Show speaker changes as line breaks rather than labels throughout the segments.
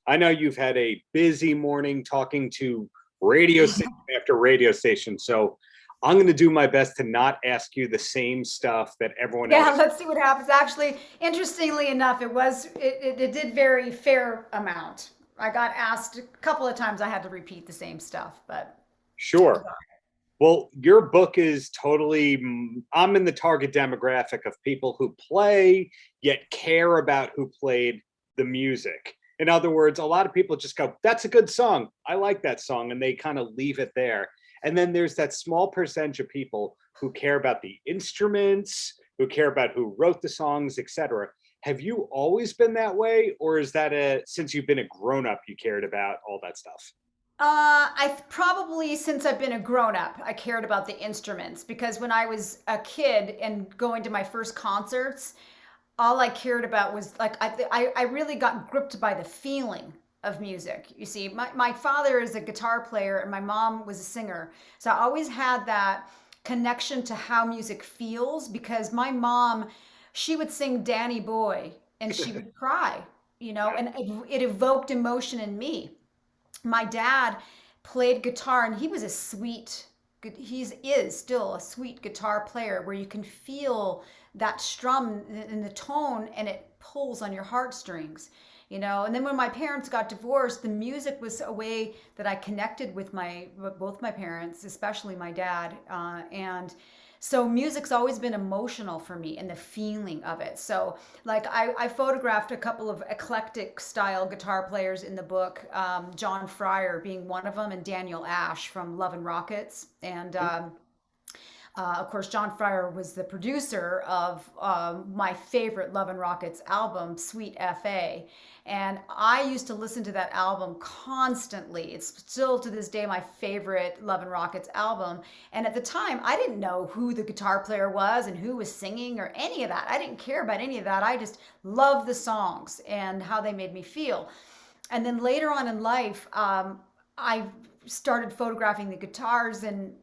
I know you've had a busy morning talking to radio station after radio station. So I'm going to do my best to not ask you the same stuff that everyone
Yeah,
else.
let's see what happens. Actually, interestingly enough, it did vary fair amount. I got asked a couple of times. I had to repeat the same stuff, but
Sure. Well, your book is totally, I'm in the target demographic of people who play, yet care about who played the music. In other words, a lot of people just go, that's a good song. I like that song. And they kind of leave it there. And then there's that small percentage of people who care about the instruments, who care about who wrote the songs, etc. Have you always been that way? Or is that since you've been a grown up, you cared about all that stuff?
I probably since I've been a grown up, I cared about the instruments because when I was a kid and going to my first concerts, all I cared about was like I really got gripped by the feeling of music. You see, my father is a guitar player and my mom was a singer, so I always had that connection to how music feels because my mom, she would sing Danny Boy and she would cry, and it evoked emotion in me. My dad played guitar and he was a sweet he is still a sweet guitar player where you can feel that strum in the tone and it pulls on your heartstrings, and then when my parents got divorced, the music was a way that I connected with my both my parents, especially my dad, and so music's always been emotional for me and the feeling of it. So like I photographed a couple of eclectic style guitar players in the book, John Fryer being one of them and Daniel Ash from Love and Rockets. And of course, John Fryer was the producer of my favorite Love and Rockets album, Sweet FA. And I used to listen to that album constantly. It's still to this day my favorite Love and Rockets album. And at the time, I didn't know who the guitar player was and who was singing or any of that. I didn't care about any of that. I just loved the songs and how they made me feel. And then later on in life, I started photographing the guitars, and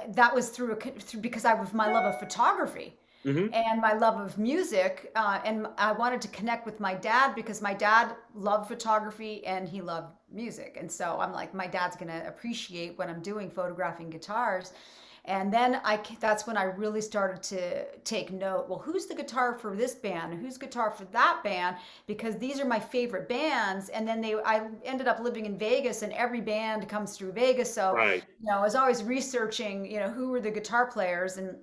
that was through because I was my love of photography
Mm-hmm.
and my love of music, and I wanted to connect with my dad because my dad loved photography and he loved music, and so I'm like, my dad's gonna appreciate what I'm doing, photographing guitars. And then that's when I really started to take note. Well, who's the guitar for this band? Who's guitar for that band? Because these are my favorite bands. And then I ended up living in Vegas, and every band comes through Vegas. So,
Right.
I was always researching, who were the guitar players. And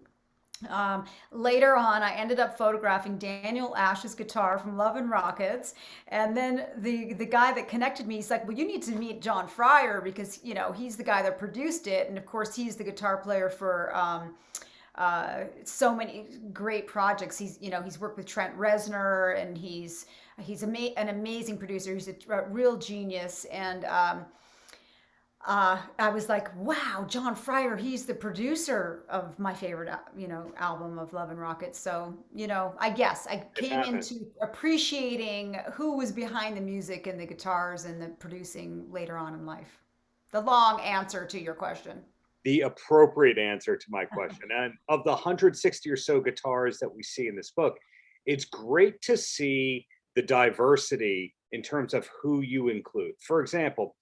later on, I ended up photographing Daniel Ash's guitar from Love and Rockets, and then the guy that connected me, he's like, "Well, you need to meet John Fryer because he's the guy that produced it, and of course he's the guitar player for so many great projects. He's worked with Trent Reznor, and an amazing producer. He's a real genius, and I was like, wow, John Fryer, he's the producer of my favorite, album of Love and Rockets. So, I guess I
It
came
happened.
into appreciating who was behind the music and the guitars and the producing later on in life. The long answer to your question.
The appropriate answer to my question. And of the 160 or so guitars that we see in this book, it's great to see the diversity in terms of who you include. For example,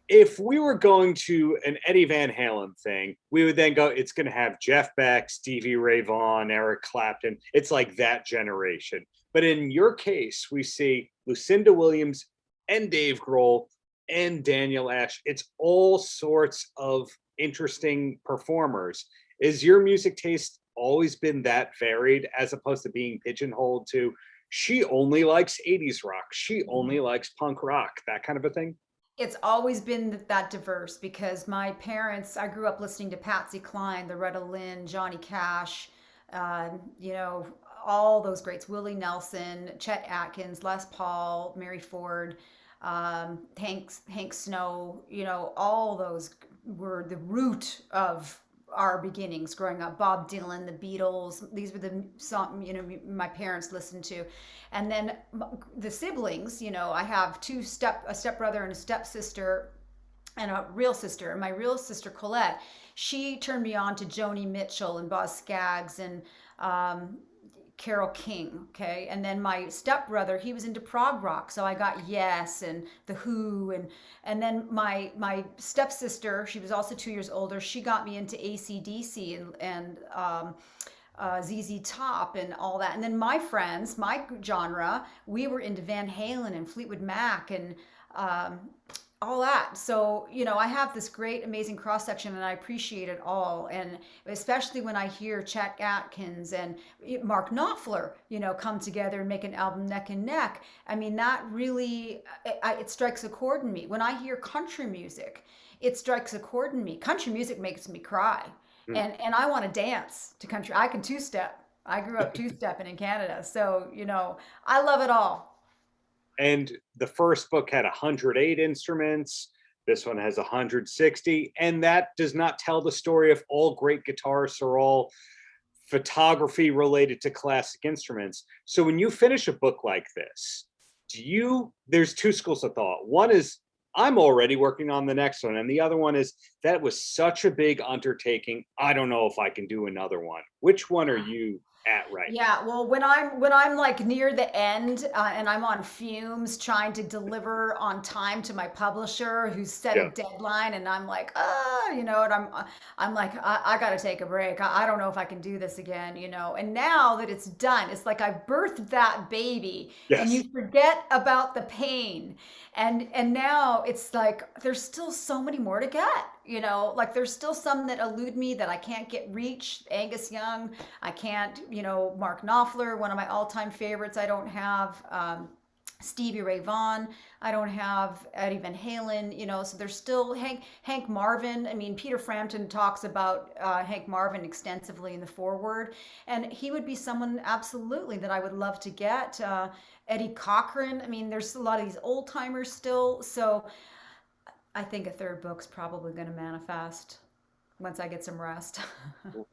if we were going to an Eddie Van Halen thing, we would then go, it's going to have Jeff Beck, Stevie Ray Vaughan, Eric Clapton. It's like that generation. But in your case, we see Lucinda Williams and Dave Grohl and Daniel Ash. It's all sorts of interesting performers. Is your music taste always been that varied as opposed to being pigeonholed to she only likes 80s rock, she only likes punk rock, that kind of a thing?
It's always been that diverse because my parents, I grew up listening to Patsy Cline, Loretta Lynn, Johnny Cash, uh, you know, all those greats, Willie Nelson, Chet Atkins, Les Paul, Mary Ford, Hank Snow, all those were the root of our beginnings growing up. Bob Dylan, the Beatles, these were the song, my parents listened to. And then the siblings, I have a stepbrother and a stepsister and a real sister. And my real sister Colette, she turned me on to Joni Mitchell and Boz Scaggs and Carole King, okay? And then my stepbrother, he was into prog rock, so I got Yes and The Who, and then my stepsister, she was also 2 years older, she got me into AC/DC and ZZ Top and all that. And then my friends, my genre, we were into Van Halen and Fleetwood Mac and um, all that. So, I have this great, amazing cross section and I appreciate it all. And especially when I hear Chet Atkins and Mark Knopfler, come together and make an album neck and neck. I mean, that really, it strikes a chord in me. When I hear country music, it strikes a chord in me. Country music makes me cry.
Mm.
And I want to dance to country. I can two step. I grew up two stepping in Canada. So, I love it all.
And the first book had 108 instruments. This one has 160. And that does not tell the story of all great guitarists or all photography related to classic instruments. So when you finish a book like this, there's two schools of thought. One is, I'm already working on the next one. And the other one is, that was such a big undertaking. I don't know if I can do another one. Which one are you at right now?
Yeah, well, when I'm like near the end and I'm on fumes trying to deliver on time to my publisher who's set a
Yeah.
deadline, and I'm like, and I'm like, I got to take a break. I don't know if I can do this again. And now that it's done, it's like I birthed that baby, and
Yes.
you forget about the pain, and now it's like there's still so many more to get. Like there's still some that elude me that I can't get reach. Angus Young, I can't, Mark Knopfler, one of my all-time favorites. I don't have Stevie Ray Vaughan. I don't have Eddie Van Halen. So there's still Hank Marvin. I mean, Peter Frampton talks about Hank Marvin extensively in the foreword, and he would be someone absolutely that I would love to get. Eddie Cochran. I mean, there's a lot of these old timers still. So I think a third book's probably going to manifest once I get some rest.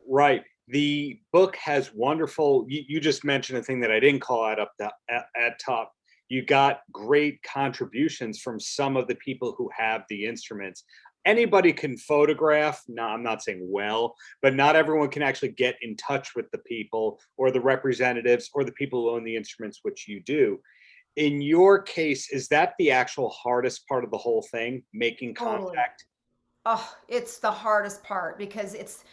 Right. The book has wonderful, you just mentioned a thing that I didn't call out at top. You got great contributions from some of the people who have the instruments. Anybody can photograph. No, I'm not saying well, but not everyone can actually get in touch with the people or the representatives or the people who own the instruments, which you do. In your case, is that the actual hardest part of the whole thing, making
Totally.
contact?
Oh, it's the hardest part because it's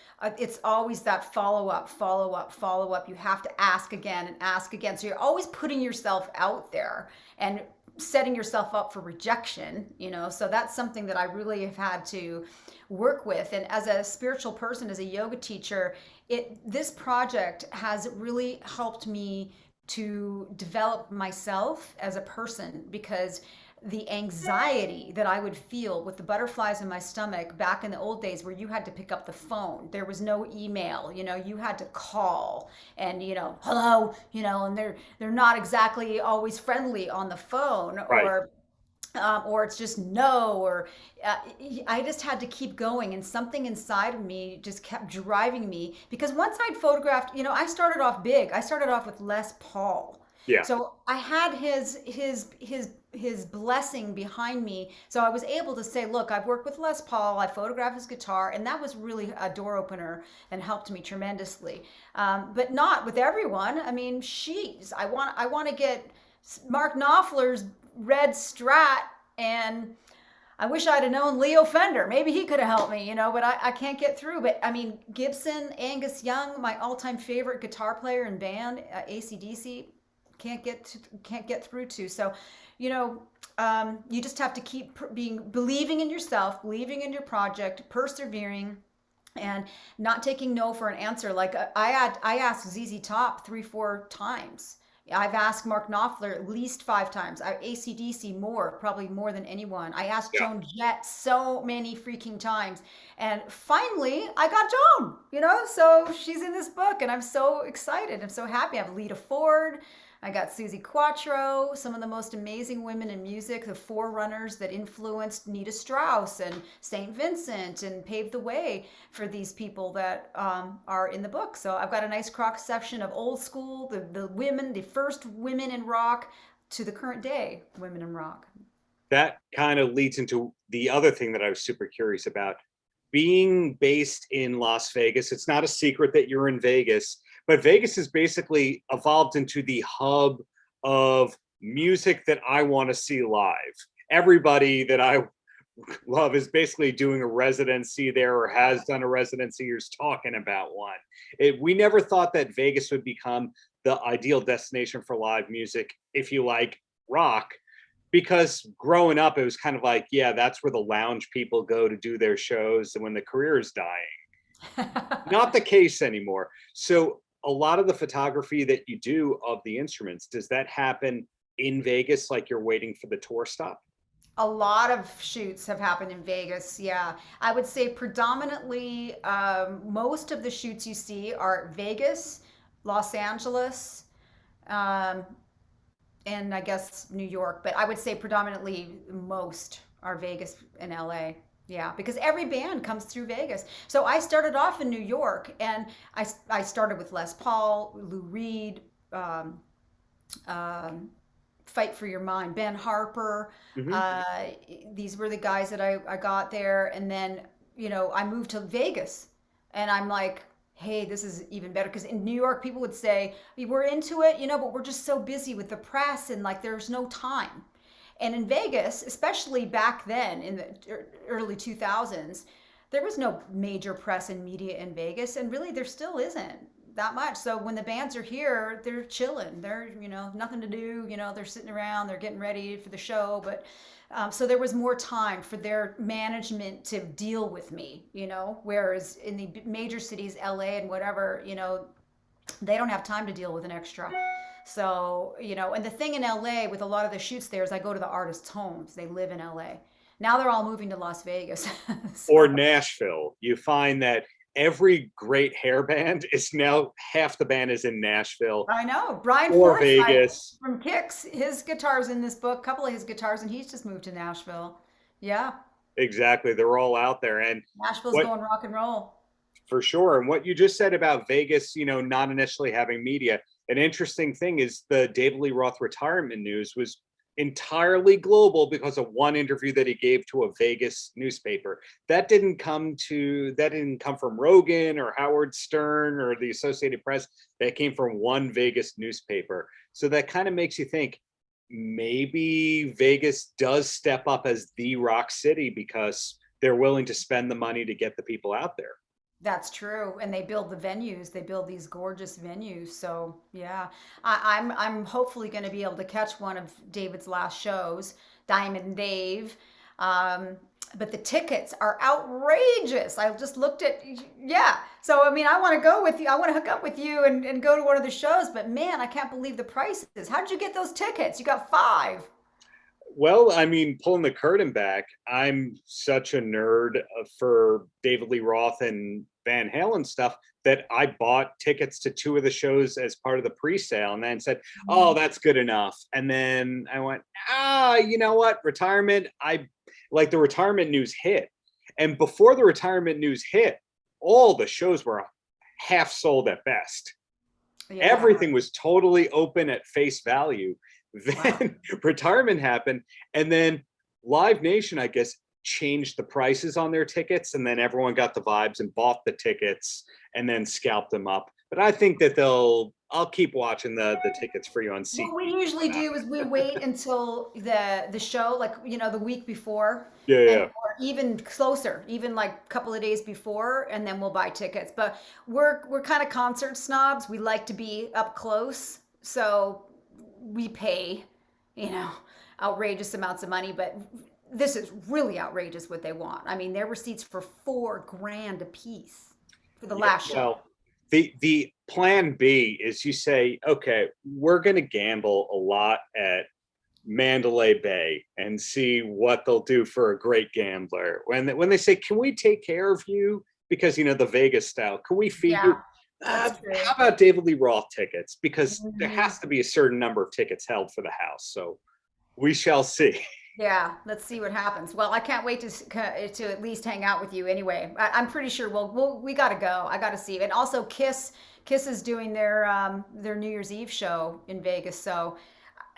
always that follow up, follow up, follow up. You have to ask again and ask again. So you're always putting yourself out there and setting yourself up for rejection. So that's something that I really have had to work with. And as a spiritual person, as a yoga teacher, this project has really helped me to develop myself as a person because the anxiety that I would feel with the butterflies in my stomach back in the old days where you had to pick up the phone. There was no email, you had to call and, hello, and they're not exactly always friendly on the phone
Right.
or it's just no, or I just had to keep going, and something inside of me just kept driving me because once I'd photographed, I started off big. I started off with Les Paul.
Yeah.
So I had his blessing behind me. So I was able to say, look, I've worked with Les Paul, I photographed his guitar, and that was really a door opener and helped me tremendously. But not with everyone. I mean, I want to get Mark Knopfler's red Strat, and I wish I'd have known Leo Fender. Maybe he could have helped me, but I can't get through. But I mean, Gibson, Angus Young, my all-time favorite guitar player and band, AC/DC, can't get through to. So, you just have to keep believing in yourself, believing in your project, persevering, and not taking no for an answer. Like I asked ZZ Top 3-4 times. I've asked Mark Knopfler at least 5 times. AC/DC more, probably more than anyone. I asked
Yeah.
Joan Jett so many freaking times. And finally, I got Joan, so she's in this book and I'm so excited. I'm so happy. I have Lita Ford. I got Susie Quattro, some of the most amazing women in music, the forerunners that influenced Nita Strauss and St. Vincent and paved the way for these people that are in the book. So I've got a nice cross section of old school, the women, the first women in rock to the current day women in rock.
That kind of leads into the other thing that I was super curious about. Being based in Las Vegas, it's not a secret that you're in Vegas, But Vegas has basically evolved into the hub of music that I want to see live. Everybody that I love is basically doing a residency there or has done a residency or is talking about one. We never thought that Vegas would become the ideal destination for live music, if you like rock, because growing up, it was kind of like, yeah, that's where the lounge people go to do their shows and when the career is dying. Not the case anymore. So a lot of the photography that you do of the instruments, does that happen in Vegas like you're waiting for the tour stop?
A lot of shoots have happened in Vegas. Yeah, I would say predominantly most of the shoots you see are Vegas, Los Angeles, um, and I guess New York. But I would say predominantly most are Vegas and LA. Yeah, because every band comes through Vegas. So I started off in New York, and I started with Les Paul, Lou Reed, um, um, Fight for Your Mind, Ben Harper.
Hmm.
Uh, these were the guys that I got there. And then, I moved to Vegas and I'm like, hey, this is even better. Because in New York, people would say, we're into it, but we're just so busy with the press and like there's no time. And in Vegas, especially back then in the early 2000s, there was no major press and media in Vegas. And really, there still isn't that much. So when the bands are here, they're chilling. They're, nothing to do. They're sitting around, they're getting ready for the show. But so there was more time for their management to deal with me, whereas in the major cities, LA and whatever, they don't have time to deal with an extra. So, and the thing in LA with a lot of the shoots there is I go to the artists' homes. They live in LA. Now they're all moving to Las Vegas.
Or
So,
Nashville. You find that every great hair band is now half the band is in Nashville
I know. Brian
or
Forsyth
Vegas.
from Kicks, his guitar's in this book, a couple of his guitars, and he's just moved to Nashville. Yeah.
Exactly. They're all out there. And
Nashville's
what
going rock and roll.
for sure. And what you just said about Vegas, not initially having media, an interesting thing is the David Lee Roth retirement news was entirely global because of one interview that he gave to a Vegas newspaper. That didn't come from Rogan or Howard Stern or the Associated Press. That came from one Vegas newspaper. So that kind of makes you think maybe Vegas does step up as the rock city because they're willing to spend the money to get the people out there.
That's true. And they build the venues. They build these gorgeous venues. So yeah, I'm hopefully going to be able to catch one of David's last shows, Diamond Dave. Um, but the tickets are outrageous. I just looked at, yeah. So I mean, I want to go with you. I want to hook up with you and go to one of the shows. But man, I can't believe the prices. How did you get those tickets? You got five.
Well, I mean, pulling the curtain back, I'm such a nerd for David Lee Roth and Van Halen stuff that I bought tickets to two of the shows as part of the pre-sale and then said, oh, that's good enough. And then I went, you know what? Retirement. I like the retirement news hit. And before the retirement news hit, all the shows were half sold at best.
Yeah.
Everything was totally open at face value.
Wow.
Then retirement happened, and then Live Nation, I guess, changed the prices on their tickets, and then everyone got the vibes and bought the tickets and then scalped them up. But I think that I'll keep watching the tickets for you on
What we
SeatGeek.
usually do is we wait until the show, like the week before,
Yeah,
and
yeah.
or even closer, even like a couple of days before, and then we'll buy tickets. But we're kind of concert snobs. We like to be up close, so we pay, you know, outrageous amounts of money. But this is really outrageous what they want. I mean, there were seats for 4 grand a piece for the
Yeah,
last show.
well, the plan B is you say, okay, we're going to gamble a lot at Mandalay Bay and see what they'll do for a great gambler. When they say, can we take care of you? Because, the Vegas style, can we feed
Yeah,
you?
that's true.
How about David Lee Roth tickets? Because there
Mhm.
has to be a certain number of tickets held for the house. So we shall see.
Yeah, let's see what happens. Well, I can't wait to at least hang out with you anyway. I'm pretty sure we got to go. I got to see. And also Kiss is doing their New Year's Eve show in Vegas. So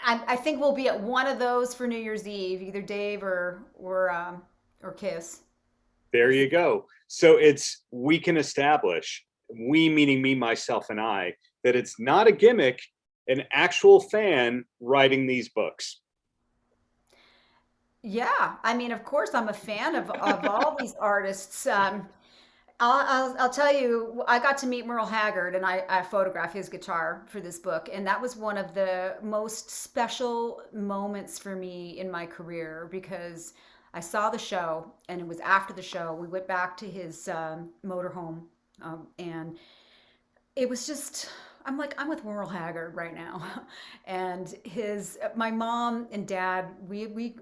I think we'll be at one of those for New Year's Eve, either Dave or Kiss.
There
We'll see.
you go. So we can establish we meaning me, myself, and I, that it's not a gimmick, an actual fan writing these books.
Yeah, I mean, of course, I'm a fan of all these artists. I'll tell you, I got to meet Merle Haggard, and I photographed his guitar for this book, and that was one of the most special moments for me in my career because I saw the show, and it was after the show. We went back to his motorhome, and it was just, I'm like, I'm with Merle Haggard right now. And my mom and dad,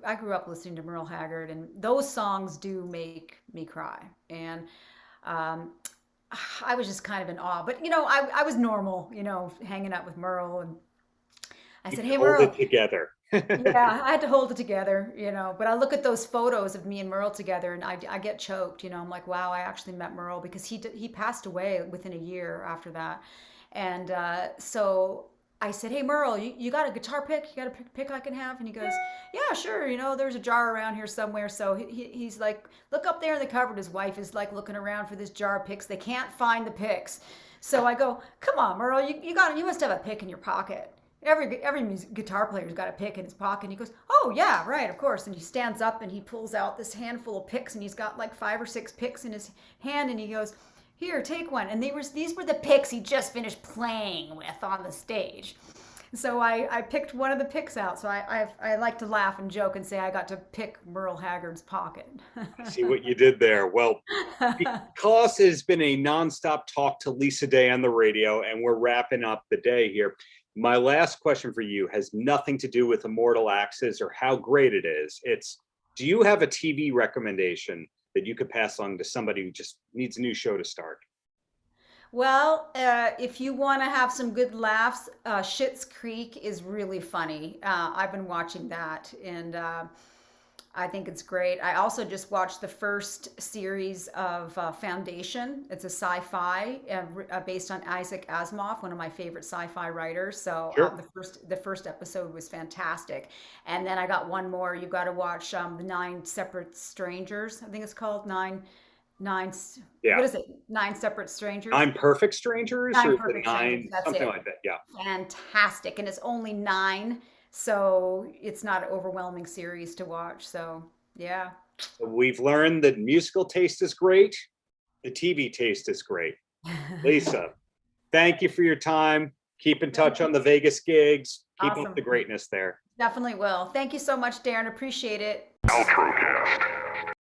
I grew up listening to Merle Haggard, and those songs do make me cry. And um, I was just kind of in awe. But, I was normal, hanging out with Merle. And I
You
said,
can
hey,
hold it
Merle.
together.
Yeah, I had to hold it together, but I look at those photos of me and Merle together and I get choked, I'm like, wow, I actually met Merle because he passed away within a year after that. And so I said, hey, Merle, you got a guitar pick? You got a pick I can have? And he goes, yeah, sure. There's a jar around here somewhere. So he's like, look up there in the cupboard. His wife is like looking around for this jar of picks. They can't find the picks. So I go, come on, Merle, you must have a pick in your pocket. Every guitar player's got a pick in his pocket. And he goes, oh yeah, right, of course. And he stands up and he pulls out this handful of picks, and he's got like 5 or 6 picks in his hand, and he goes, here, take one. And these were the picks he just finished playing with on the stage. So I picked one of the picks out. So I like to laugh and joke and say I got to pick Merle Haggard's pocket.
See what you did there. Well, because it has been a nonstop talk to Lisa Day on the radio, and we're wrapping up the day here. My last question for you has nothing to do with Immortal Axes or how great it is. It's, do you have a TV recommendation that you could pass on to somebody who just needs a new show to start?
Well, if you want to have some good laughs, Schitt's Creek is really funny. I've been watching that, and I think it's great. I also just watched the first series of Foundation. It's a sci-fi based on Isaac Asimov, one of my favorite sci-fi writers. So
Sure.
the first episode was fantastic. And then I got one more. You got to watch the Nine Separate Strangers. I think it's called nine.
Yeah.
What is it? Nine Separate Strangers.
9 Perfect Strangers,
Nine
or the
Perfect Strangers.
9
That's
something
it.
like that. Yeah.
Fantastic, and it's only 9, so it's not an overwhelming series to watch. So yeah.
So we've learned that musical taste is great. The TV taste is great. Lisa, thank you for your time. Keep in touch on the Vegas gigs. Keep
Awesome.
up the greatness there.
Definitely will. Thank you so much, Darren. Appreciate it.
Paltrocast.